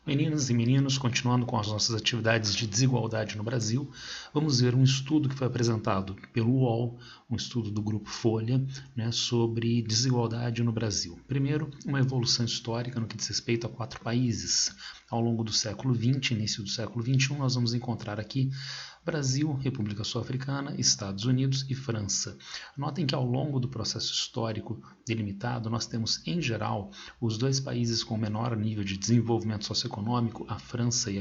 Meninas e meninos, continuando com as nossas atividades de desigualdade no Brasil, vamos ver um estudo que foi apresentado pelo UOL, um estudo do Grupo Folha, sobre desigualdade no Brasil. Primeiro, uma evolução histórica no que diz respeito a 4 países. Ao longo do século XX, início do século XXI, nós vamos encontrar aqui Brasil, República Sul-Africana, Estados Unidos e França. Notem que ao longo do processo histórico delimitado, nós temos, em geral, os 2 países com menor nível de desenvolvimento socioeconômico, a França e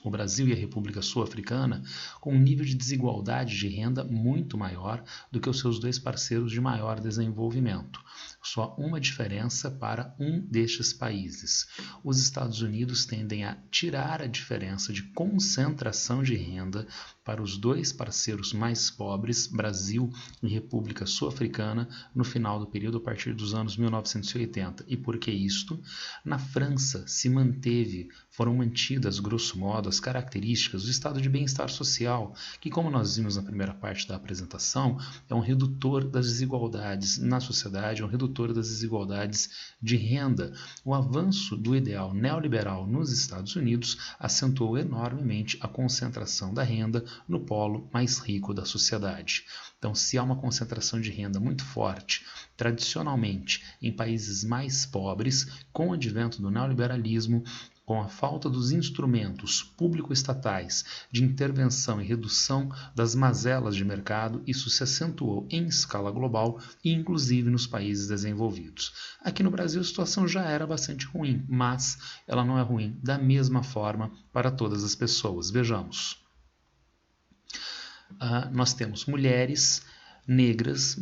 o Brasil e a República Sul-Africana, com um nível de desigualdade de renda muito maior do que os seus 2 parceiros de maior desenvolvimento. Só uma diferença para um destes países. Os Estados Unidos tendem a tirar a diferença de concentração de renda para os 2 parceiros mais pobres, Brasil e República Sul-Africana, no final do período a partir dos anos 1980. E por que isto? Na França foram mantidas, grosso modo, as características do estado de bem-estar social, que, como nós vimos na primeira parte da apresentação, é um redutor das desigualdades na sociedade, é um redutor das desigualdades de renda. O avanço do ideal neoliberal nos Estados Unidos acentuou enormemente a concentração da renda no polo mais rico da sociedade. Então, se há uma concentração de renda muito forte, tradicionalmente em países mais pobres, com o advento do neoliberalismo, com a falta dos instrumentos público-estatais de intervenção e redução das mazelas de mercado, isso se acentuou em escala global e inclusive nos países desenvolvidos. Aqui no Brasil a situação já era bastante ruim, mas ela não é ruim da mesma forma para todas as pessoas. Vejamos. Nós temos mulheres negras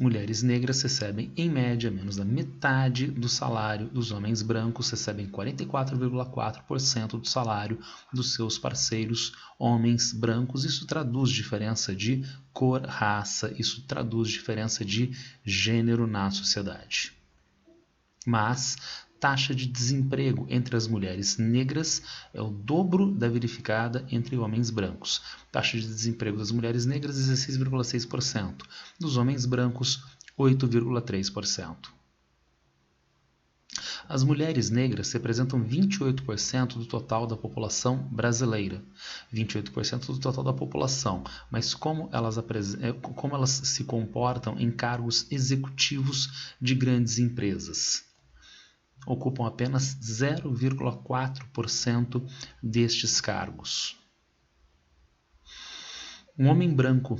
recebem em média menos da metade do salário dos homens brancos, recebem 44,4% do salário dos seus parceiros homens brancos. Isso traduz diferença de cor, raça, isso traduz diferença de gênero na sociedade. Mas taxa de desemprego entre as mulheres negras é o dobro da verificada entre homens brancos. Taxa de desemprego das mulheres negras, 16,6%. Dos homens brancos, 8,3%. As mulheres negras representam 28% do total da população brasileira. 28% do total da população. Mas como elas se comportam em cargos executivos de grandes empresas? Ocupam apenas 0,4% destes cargos. Um homem branco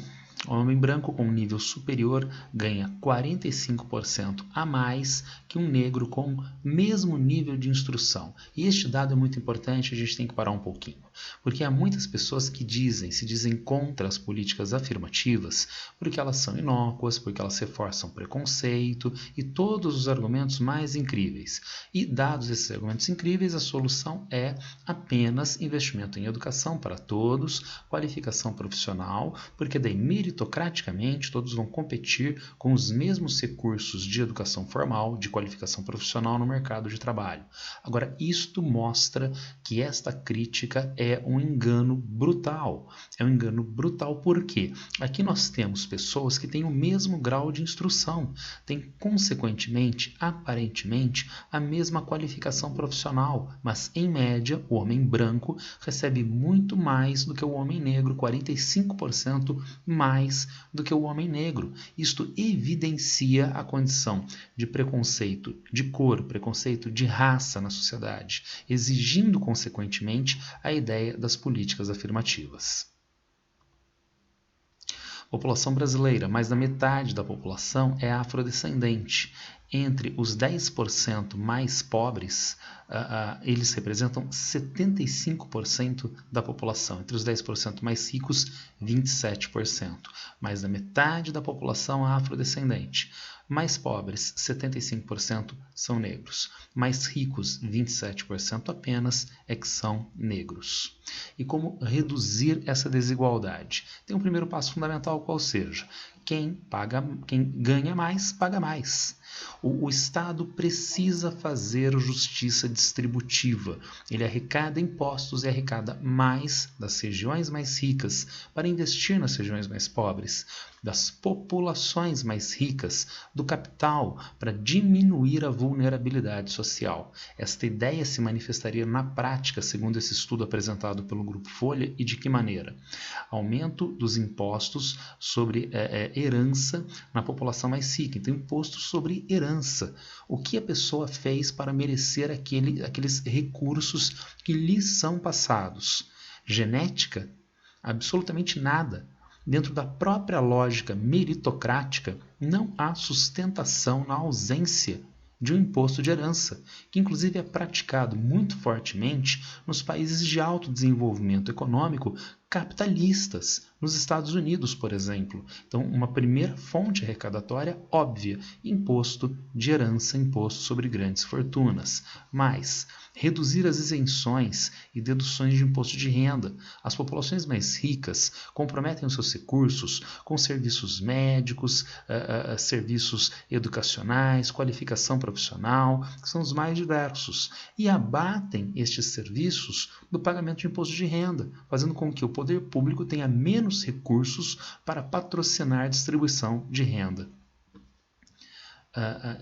com um nível superior ganha 45% a mais que um negro com mesmo nível de instrução. E este dado é muito importante, a gente tem que parar um pouquinho. Porque há muitas pessoas que se dizem contra as políticas afirmativas porque elas são inócuas, porque elas reforçam preconceito e todos os argumentos mais incríveis. E dados esses argumentos incríveis, a solução é apenas investimento em educação para todos, qualificação profissional, porque daí meritocraticamente todos vão competir com os mesmos recursos de educação formal, de qualificação profissional no mercado de trabalho. Agora, isto mostra que esta crítica é um engano brutal. É um engano brutal porque aqui nós temos pessoas que têm o mesmo grau de instrução, têm consequentemente, aparentemente, a mesma qualificação profissional, mas em média o homem branco recebe muito mais do que o homem negro, 45% mais do que o homem negro. Isto evidencia a condição de preconceito de cor, preconceito de raça na sociedade, exigindo consequentemente a ideia das políticas afirmativas. População brasileira, mais da metade da população é afrodescendente. Entre os 10% mais pobres, eles representam 75% da população. Entre os 10% mais ricos, 27%. Mais da metade da população é afrodescendente. Mais pobres, 75% são negros. Mais ricos, 27% apenas é que são negros. E como reduzir essa desigualdade? Tem um primeiro passo fundamental, qual seja quem ganha mais, paga mais. O Estado precisa fazer justiça distributiva. Ele arrecada impostos e arrecada mais das regiões mais ricas para investir nas regiões mais pobres, das populações mais ricas, do capital para diminuir a vulnerabilidade social. Esta ideia se manifestaria na prática, segundo esse estudo apresentado pelo Grupo Folha, e de que maneira? Aumento dos impostos sobre herança na população mais rica. Então, imposto sobre herança. O que a pessoa fez para merecer aqueles recursos que lhe são passados? Genética? Absolutamente nada. Dentro da própria lógica meritocrática, não há sustentação na ausência de um imposto de herança, que inclusive é praticado muito fortemente nos países de alto desenvolvimento econômico capitalistas, nos Estados Unidos, por exemplo. Então, uma primeira fonte arrecadatória óbvia, imposto de herança, imposto sobre grandes fortunas. Mas reduzir as isenções e deduções de imposto de renda. As populações mais ricas comprometem os seus recursos com serviços médicos, serviços educacionais, qualificação profissional, que são os mais diversos, e abatem estes serviços do pagamento de imposto de renda, fazendo com que o poder público tenha menos recursos para patrocinar a distribuição de renda.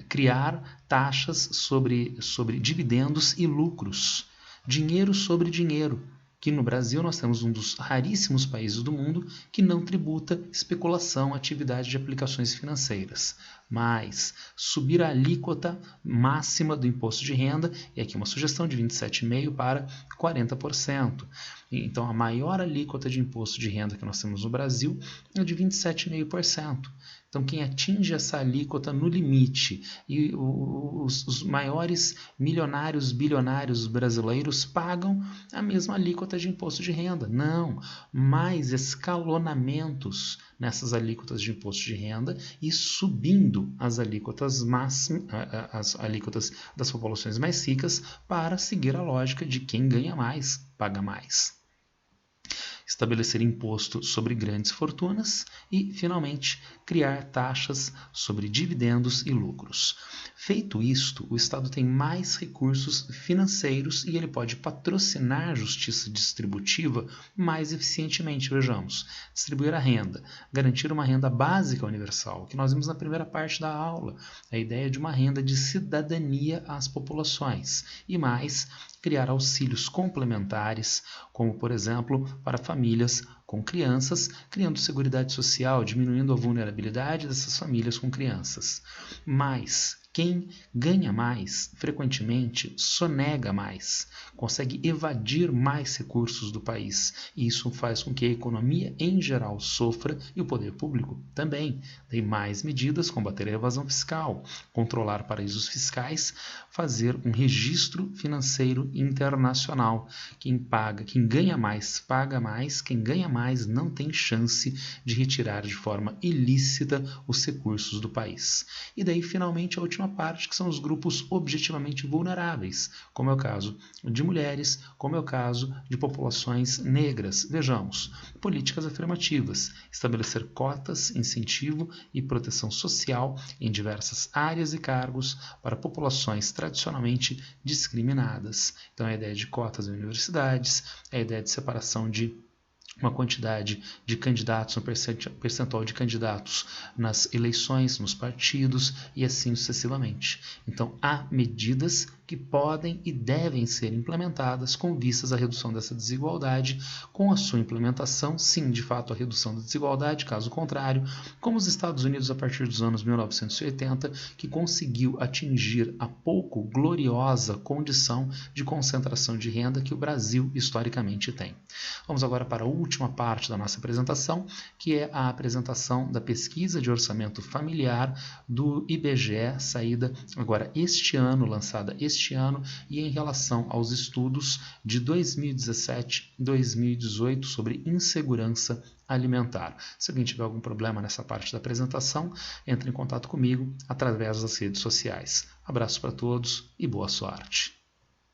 Criar taxas sobre dividendos e lucros, dinheiro sobre dinheiro, que no Brasil nós temos um dos raríssimos países do mundo que não tributa especulação, atividade de aplicações financeiras. Mas subir a alíquota máxima do imposto de renda, e aqui uma sugestão de 27,5% para 40%. Então a maior alíquota de imposto de renda que nós temos no Brasil é de 27,5%. Então, quem atinge essa alíquota no limite, e os maiores milionários, bilionários brasileiros pagam a mesma alíquota de imposto de renda. Não, mais escalonamentos nessas alíquotas de imposto de renda e subindo as alíquotas máximas, as alíquotas das populações mais ricas para seguir a lógica de quem ganha mais, paga mais. Estabelecer imposto sobre grandes fortunas e, finalmente, criar taxas sobre dividendos e lucros. Feito isto, o Estado tem mais recursos financeiros e ele pode patrocinar a justiça distributiva mais eficientemente. Vejamos, distribuir a renda, garantir uma renda básica universal, que nós vimos na primeira parte da aula, a ideia de uma renda de cidadania às populações, e mais, criar auxílios complementares, como, por exemplo, para famílias com crianças, criando seguridade social, diminuindo a vulnerabilidade dessas famílias com crianças. Mas quem ganha mais, frequentemente, sonega mais, consegue evadir mais recursos do país. E isso faz com que a economia, em geral, sofra e o poder público também. Tem mais medidas, combater a evasão fiscal, controlar paraísos fiscais, fazer um registro financeiro internacional. Quem ganha mais, paga mais. Quem ganha mais não tem chance de retirar de forma ilícita os recursos do país. E daí, finalmente, a última parte, que são os grupos objetivamente vulneráveis, como é o caso de mulheres, como é o caso de populações negras. Vejamos, políticas afirmativas, estabelecer cotas, incentivo e proteção social em diversas áreas e cargos para populações tradicionalmente discriminadas. Então, a ideia de cotas em universidades, a ideia de separação de uma quantidade de candidatos, um percentual de candidatos nas eleições, nos partidos e assim sucessivamente. Então, há medidas que podem e devem ser implementadas com vistas à redução dessa desigualdade. Com a sua implementação, sim, de fato, a redução da desigualdade, caso contrário, como os Estados Unidos a partir dos anos 1980, que conseguiu atingir a pouco gloriosa condição de concentração de renda que o Brasil historicamente tem. Vamos agora para a última parte da nossa apresentação, que é a apresentação da pesquisa de orçamento familiar do IBGE, saída agora este ano, lançada este ano, e em relação aos estudos de 2017 e 2018 sobre insegurança alimentar. Se alguém tiver algum problema nessa parte da apresentação, entre em contato comigo através das redes sociais. Abraço para todos e boa sorte.